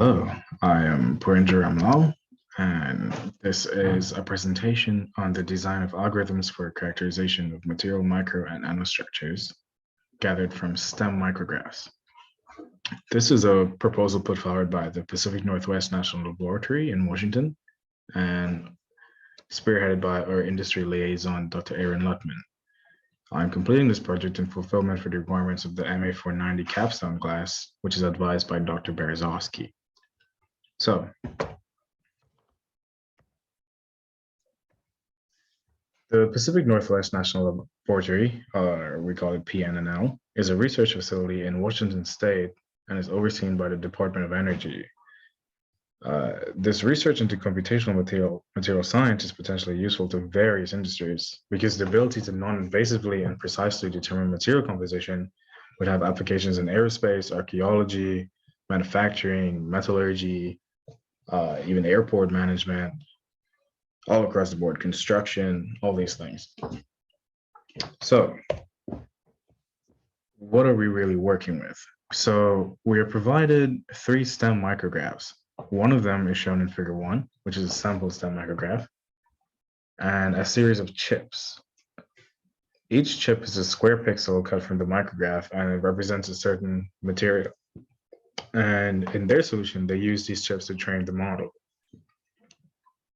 Hello, I am Purinder Ramlal, and this is a presentation on the design of algorithms for characterization of material micro and nanostructures gathered from STEM micrographs. This is a proposal put forward by the Pacific Northwest National Laboratory in Washington and spearheaded by our industry liaison, Dr. Aaron Luttman. I'm completing this project in fulfillment for the requirements of the MA 490 Capstone class, which is advised by Dr. Berezovski. So, the Pacific Northwest National Laboratory, or we call it PNNL, is a research facility in Washington State and is overseen by the Department of Energy. This research into computational material science is potentially useful to various industries because the ability to non-invasively and precisely determine material composition would have applications in aerospace, archaeology, manufacturing, metallurgy, even airport management, all across the board, construction, all these things. So what are we really working with? So we are provided 3 STEM micrographs. One of them is shown in figure 1, which is a sample STEM micrograph, and a series of chips. Each chip is a square pixel cut from the micrograph, and it represents a certain material. And in their solution, they use these chips to train the model.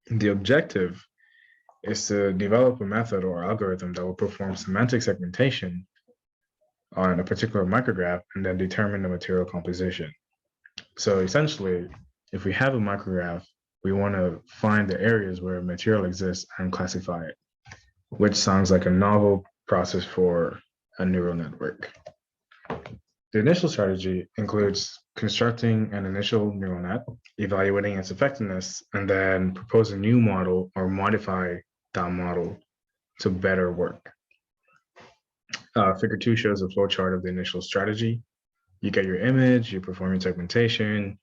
The objective is to develop a method or algorithm that will perform semantic segmentation on a particular micrograph and then determine the material composition. So essentially, if we have a micrograph, we want to find the areas where material exists and classify it, which sounds like a novel process for a neural network. The initial strategy includes constructing an initial neural net, evaluating its effectiveness, and then propose a new model or modify that model to better work. Figure 2 shows a flowchart of the initial strategy. You get your image, you perform your segmentation,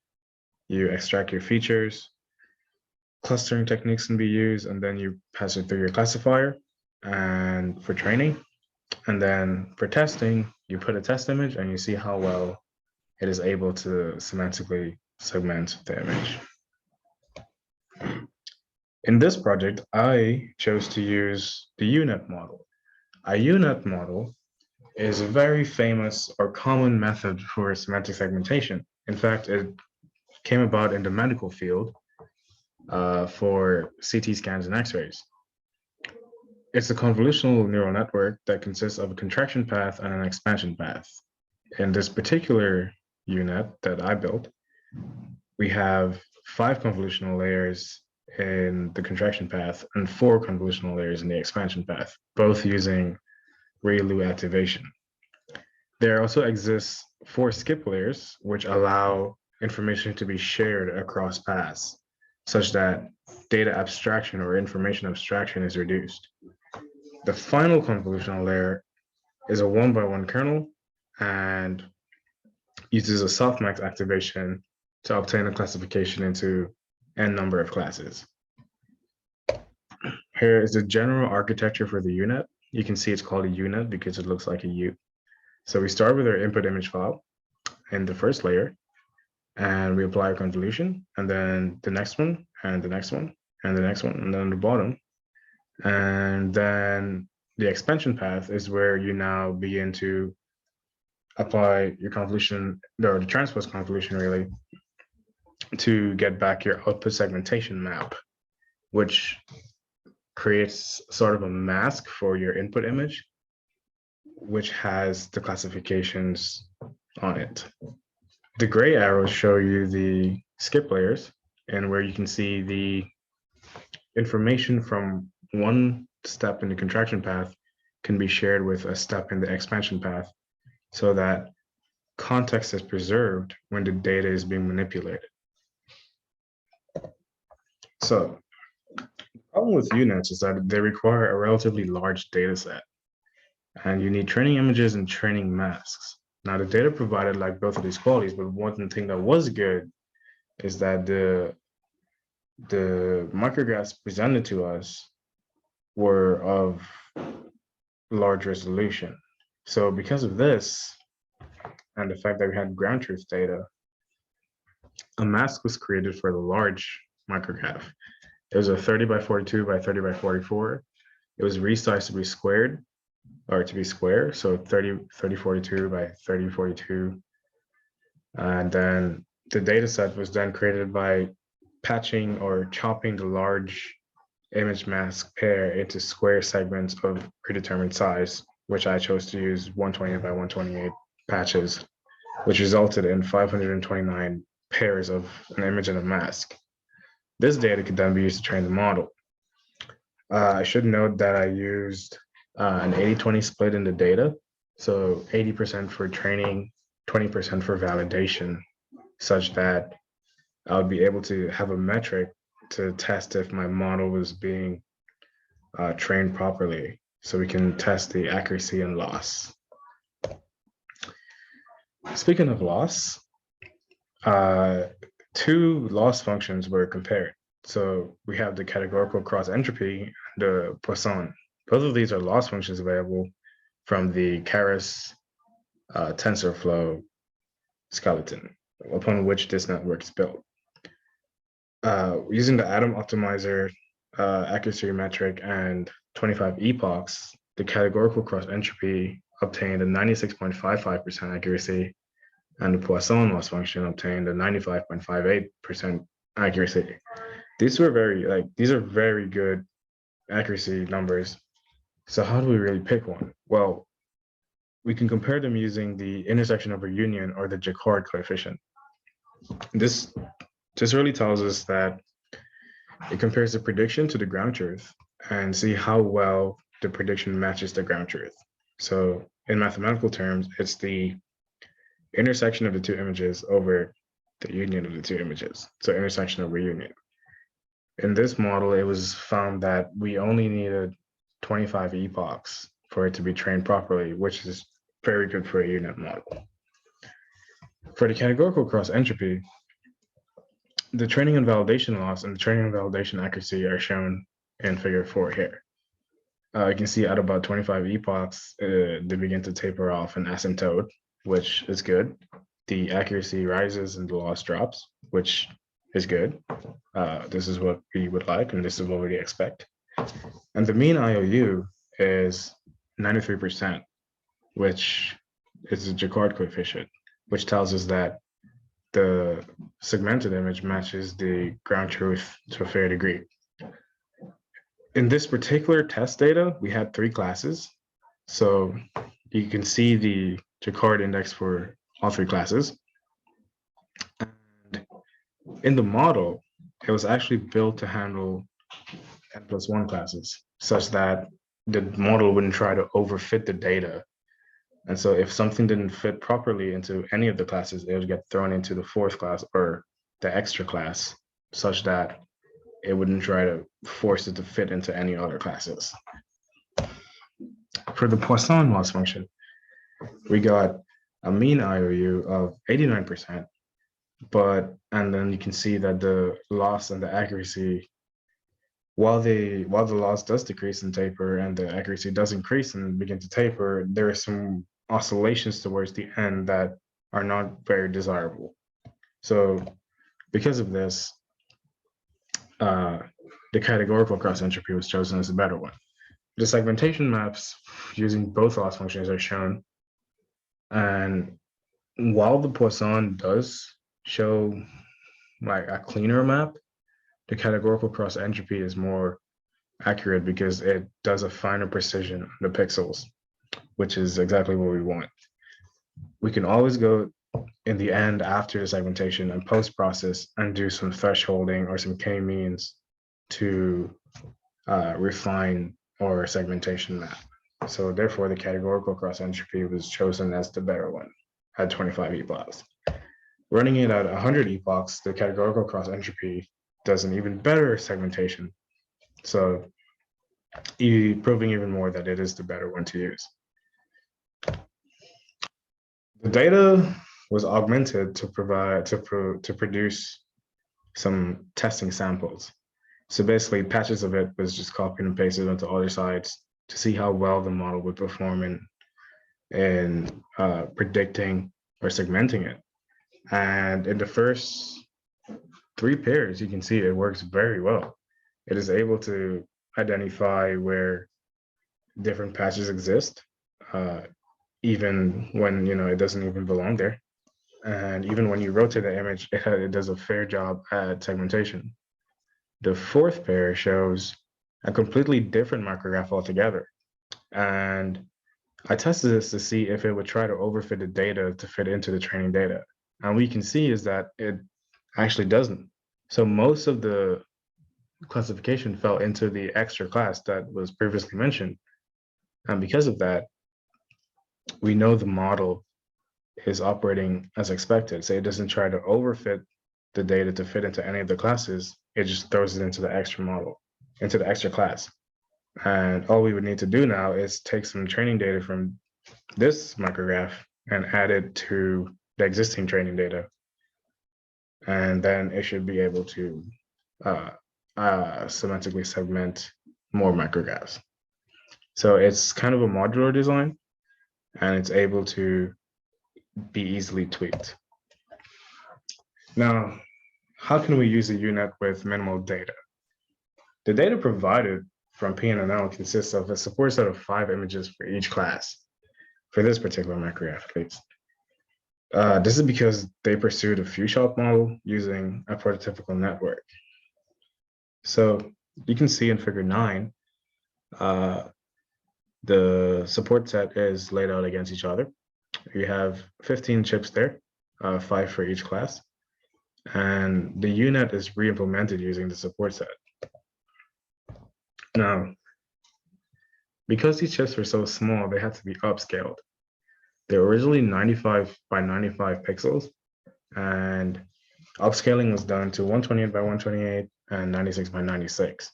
you extract your features, clustering techniques can be used, and then you pass it through your classifier and for training. And then for testing, you put a test image and you see how well it is able to semantically segment the image. In this project, I chose to use the UNet model. A UNet model is a very famous or common method for semantic segmentation. In fact, it came about in the medical field for CT scans and X-rays. It's a convolutional neural network that consists of a contraction path and an expansion path. In this particular UNet that I built, we have 5 convolutional layers in the contraction path and 4 convolutional layers in the expansion path, both using ERAU activation. There also exists 4 skip layers, which allow information to be shared across paths, such that data abstraction or information abstraction is reduced. The final convolutional layer is a 1-by-1 kernel and uses a softmax activation to obtain a classification into n number of classes. Here is the general architecture for the UNet. You can see it's called a UNet because it looks like a U. So we start with our input image file in the first layer, and we apply a convolution, and then the next one, and the next one, and the next one, and then the bottom. And then the expansion path is where you now begin to apply your convolution, or the transpose convolution really, to get back your output segmentation map, which creates sort of a mask for your input image, which has the classifications on it. The gray arrows show you the skip layers, and where you can see the information from one step in the contraction path can be shared with a step in the expansion path so that context is preserved when the data is being manipulated. So the problem with UNets is that they require a relatively large data set, and you need training images and training masks. Now, the data provided like both of these qualities, but one thing that was good is that the micrographs presented to us were of large resolution. So because of this, and the fact that we had ground truth data, A mask was created for the large micrograph. It was a 30 by 42 by 30 by 44. It was resized to be squared, or to be square, so 3042 by 3042. And then the data set was then created by patching or chopping the large image mask pair into square segments of predetermined size, which I chose to use 128 by 128 patches, which resulted in 529 pairs of an image and a mask. This data could then be used to train the model. I should note that I used an 80-20 split in the data. So 80% for training, 20% for validation, such that I would be able to have a metric to test if my model was being trained properly. So we can test the accuracy and loss. Speaking of loss, two loss functions were compared. So we have the categorical cross entropy, the Poisson. Both of these are loss functions available from the Keras TensorFlow skeleton, upon which this network is built. Using the atom optimizer accuracy metric and 25 epochs, the categorical cross entropy obtained a 96.55% accuracy, and the Poisson loss function obtained a 95.58% accuracy. These are very good accuracy numbers. So how do we really pick one? Well, we can compare them using the intersection over union or the Jacquard coefficient. This really tells us that it compares the prediction to the ground truth and see how well the prediction matches the ground truth. So in mathematical terms, it's the intersection of the two images over the union of the two images. So intersection over union. In this model, it was found that we only needed 25 epochs for it to be trained properly, which is very good for a UNet model. For the categorical cross entropy, the training and validation loss and the training and validation accuracy are shown in figure 4 here. You can see at about 25 epochs, they begin to taper off and asymptote, which is good. The accuracy rises and the loss drops, which is good. This is what we would like, and this is what we expect. And the mean IOU is 93%, which is a Jacquard coefficient, which tells us that the segmented image matches the ground truth to a fair degree. In this particular test data, we had 3 classes. So you can see the Jacquard index for all 3 classes. And in the model, it was actually built to handle n+1 classes, such that the model wouldn't try to overfit the data. And so if something didn't fit properly into any of the classes, it would get thrown into the 4th class or the extra class, such that it wouldn't try to force it to fit into any other classes. For the Poisson loss function, we got a mean IOU of 89%, and then you can see that the loss and the accuracy, while the loss does decrease and taper and the accuracy does increase and begin to taper, there are some oscillations towards the end that are not very desirable. So because of this, the categorical cross entropy was chosen as a better one. The segmentation maps using both loss functions are shown. And while the Poisson does show like a cleaner map, the categorical cross entropy is more accurate because it does a finer precision on the pixels, which is exactly what we want. We can always go in the end after the segmentation and post-process and do some thresholding or some k-means to refine our segmentation map. So therefore, the categorical cross entropy was chosen as the better one at 25 epochs. Running it at 100 epochs, the categorical cross entropy does an even better segmentation. So proving even more that it is the better one to use. The data was augmented to produce some testing samples. So basically, patches of it was just copied and pasted onto other sites to see how well the model would perform in predicting or segmenting it. And in the first 3 pairs, you can see it works very well. It is able to identify where different patches exist, even when it doesn't even belong there. And even when you rotate the image, it does a fair job at segmentation. The 4th pair shows a completely different micrograph altogether. And I tested this to see if it would try to overfit the data to fit into the training data. And what you can see is that it actually doesn't. So most of the classification fell into the extra class that was previously mentioned. And because of that, we know the model is operating as expected. So it doesn't try to overfit the data to fit into any of the classes. It just throws it into the extra model, into the extra class. And all we would need to do now is take some training data from this micrograph and add it to the existing training data. And then it should be able to semantically segment more micrographs. So it's kind of a modular design, and it's able to be easily tweaked. Now, how can we use a UNet with minimal data? The data provided from PNNL consists of a support set of 5 images for each class, for this particular micrograph at least. This is because they pursued a few-shot model using a prototypical network. So you can see in figure 9, the support set is laid out against each other. You have 15 chips there, 5 for each class. And the UNet is re-implemented using the support set. Now, because these chips were so small, they had to be upscaled. They're originally 95 by 95 pixels, and upscaling was done to 128 by 128 and 96 by 96.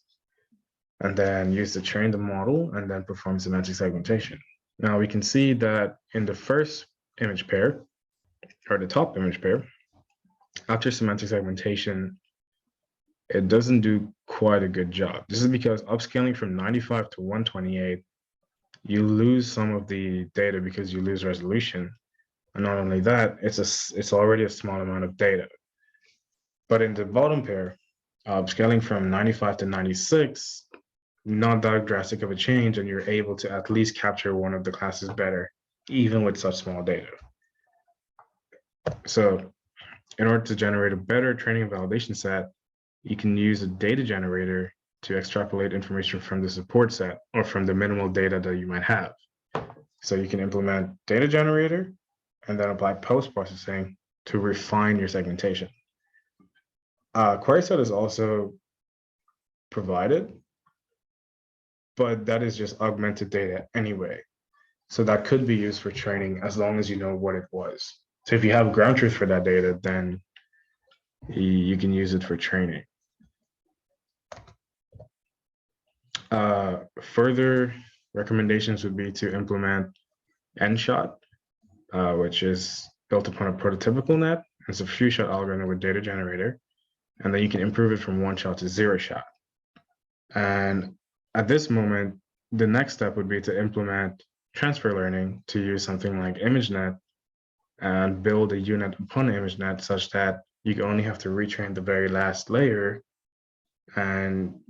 And then used to train the model and then perform semantic segmentation. Now we can see that in the first image pair, or the top image pair, after semantic segmentation, it doesn't do quite a good job. This is because upscaling from 95 to 128, you lose some of the data because you lose resolution. And not only that, it's already a small amount of data. But in the bottom pair, upscaling from 95 to 96, not that drastic of a change, and you're able to at least capture one of the classes better, even with such small data. So in order to generate a better training and validation set, you can use a data generator to extrapolate information from the support set or from the minimal data that you might have. So you can implement data generator and then apply post-processing to refine your segmentation. Query set is also provided, but that is just augmented data anyway. So that could be used for training as long as you know what it was. So if you have ground truth for that data, then you can use it for training. Further recommendations would be to implement NSHOT, which is built upon a prototypical net. It's a few-shot algorithm with data generator, and then you can improve it from 1-shot to 0-shot. And at this moment, the next step would be to implement transfer learning to use something like ImageNet and build a UNet upon ImageNet such that you only have to retrain the very last layer, and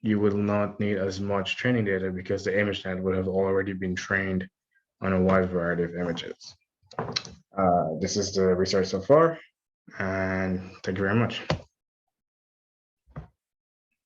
you will not need as much training data because the ImageNet would have already been trained on a wide variety of images. This is the research so far, and thank you very much.